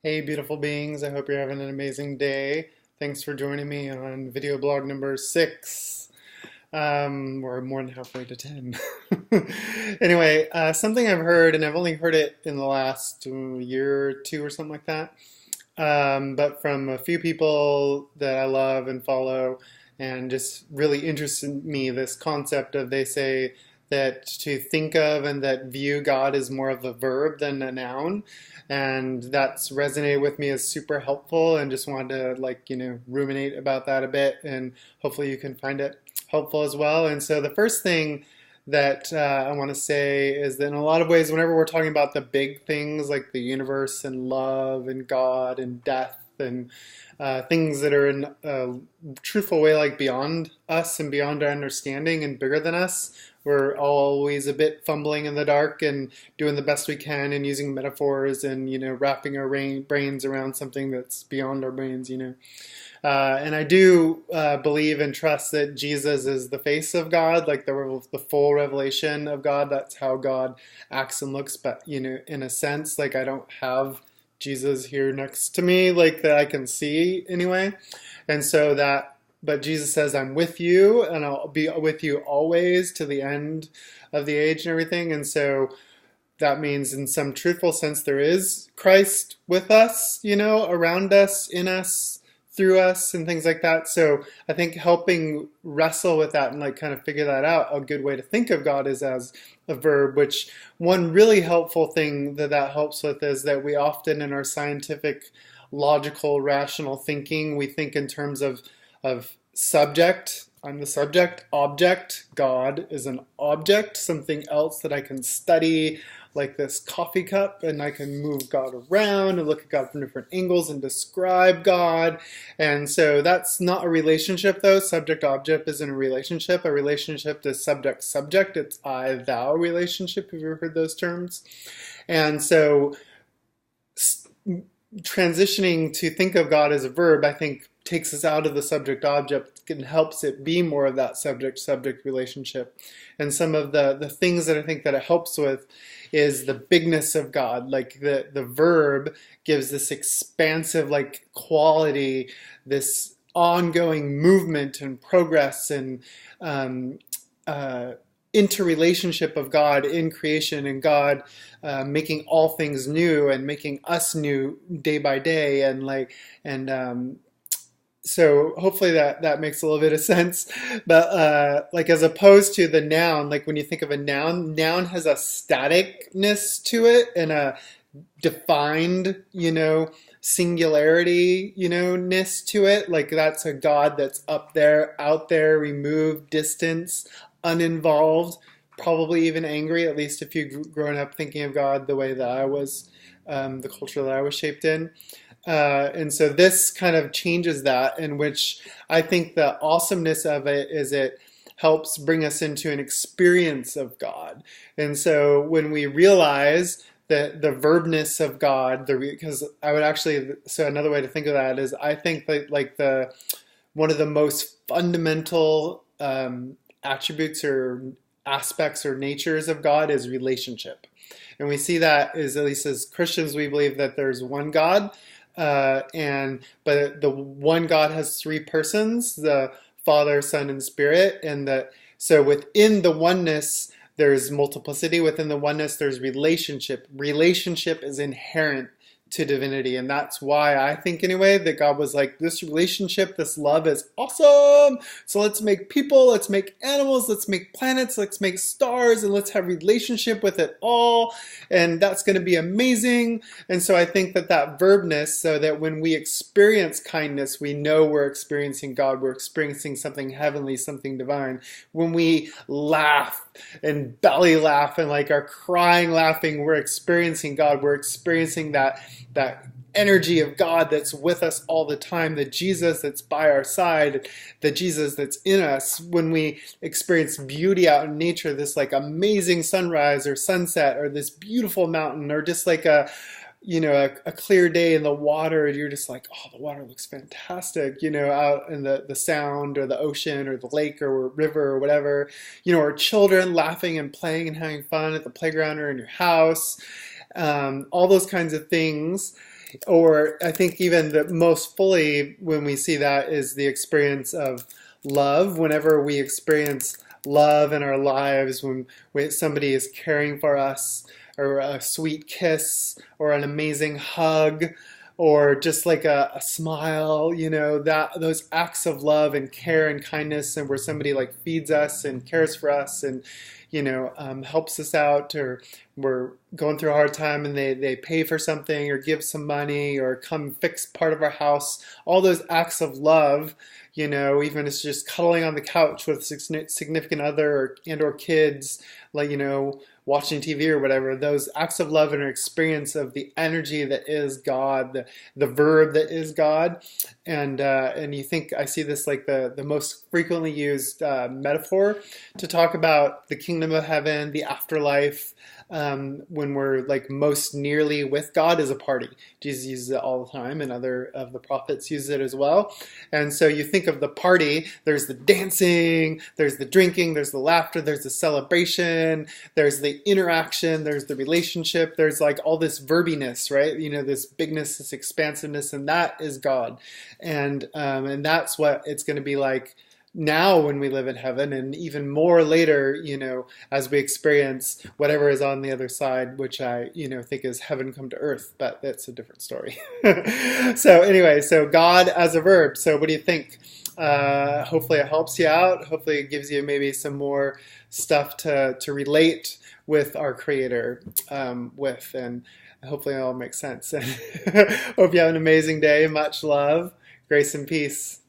Hey, beautiful beings. I hope you're having an amazing day. Thanks for joining me on video blog number 6. We're more than halfway to 10. Anyway, something I've heard, and I've only heard it in the last year or two or something like that, but from a few people that I love and follow, and just really interested me, this concept of they say that to think of and that view God as more of a verb than a noun. And that's resonated with me as super helpful, and just wanted to ruminate about that a bit, and hopefully you can find it helpful as well. And so the first thing that I want to say is that in a lot of ways, whenever we're talking about the big things like the universe and love and God and death and things that are in a truthful way, like beyond us and beyond our understanding and bigger than us, we're always a bit fumbling in the dark and doing the best we can and using metaphors and wrapping our brains around something that's beyond our brains. And I do believe and trust that Jesus is the face of God, like the full revelation of God. That's how God acts and looks. But in a sense, like I don't have Jesus here next to me, like that I can see anyway. And so but Jesus says, I'm with you, and I'll be with you always to the end of the age and everything. And so that means in some truthful sense there is Christ with us, around us, in us, through us, and things like that. So I think helping wrestle with that and kind of figure that out, a good way to think of God is as a verb. Which one really helpful thing that helps with is that we often in our scientific, logical, rational thinking, we think in terms of subject. I'm the subject. Object. God is an object, something else that I can study, like this coffee cup, and I can move God around and look at God from different angles and describe God. And so that's not a relationship, though. Subject-object isn't a relationship. A relationship is subject-subject. It's I-thou relationship. Have you ever heard those terms? And so transitioning to think of God as a verb, I think, takes us out of the subject-object and helps it be more of that subject-subject relationship. And some of the things that I think that it helps with is the bigness of God. Like the verb gives this expansive quality, this ongoing movement and progress and interrelationship of God in creation, and God making all things new and making us new day by day, and so hopefully that makes a little bit of sense. But as opposed to the noun, like when you think of a noun has a staticness to it and a defined, singularity, ness to it. Like that's a God that's up there, out there, removed, distance, uninvolved, probably even angry, at least if you've grown up thinking of God the way that I was, the culture that I was shaped in. And so this kind of changes that, in which I think the awesomeness of it is it helps bring us into an experience of God. And so when we realize that the verbness of God, because I would actually, so another way to think of that is I think that one of the most fundamental attributes or aspects or natures of God is relationship. And we see that is, at least as Christians, we believe that there's one God. But the one God has three persons, the Father, Son, and Spirit, and so within the oneness there's multiplicity. Within the oneness there's relationship. Relationship is inherent to divinity, and that's why I think anyway that God was like, this relationship, this love is awesome, so let's make people, let's make animals, let's make planets, let's make stars, and let's have relationship with it all, and that's going to be amazing. And so I think that verbness, so that when we experience kindness, we know we're experiencing God, we're experiencing something heavenly, something divine. When we laugh and belly laugh and are crying laughing, we're experiencing God, we're experiencing that energy of God that's with us all the time, the Jesus that's by our side, the Jesus that's in us. When we experience beauty out in nature, this amazing sunrise or sunset, or this beautiful mountain, or just a clear day in the water, and you're just like, oh, the water looks fantastic, out in the sound or the ocean or the lake or river or whatever, or children laughing and playing and having fun at the playground or in your house. all those kinds of things. Or I think even the most fully when we see that is the experience of love. Whenever we experience love in our lives, when somebody is caring for us, or a sweet kiss, or an amazing hug, or just like a smile, that those acts of love and care and kindness, and where somebody like feeds us and cares for us and helps us out, or we're going through a hard time and they pay for something or give some money or come fix part of our house. All those acts of love, even if it's just cuddling on the couch with significant other or kids, like, watching TV or whatever, those acts of love and our experience of the energy that is God, the verb that is God. And you think, I see this like the most frequently used metaphor to talk about the kingdom of heaven, the afterlife, when we're like most nearly with God, is a party. Jesus uses it all the time, and other of the prophets use it as well. And so you think of the party, there's the dancing, there's the drinking, there's the laughter, there's the celebration, there's the interaction, there's the relationship, there's like all this verbiness, right? This bigness, this expansiveness, and that is God. And that's what it's going to be like now when we live in heaven, and even more later, as we experience whatever is on the other side, which I, think is heaven come to earth, but that's a different story. So anyway, so God as a verb. So what do you think? Hopefully it helps you out. Hopefully it gives you maybe some more stuff to relate with our Creator with, and hopefully it all makes sense. Hope you have an amazing day. Much love, grace and peace.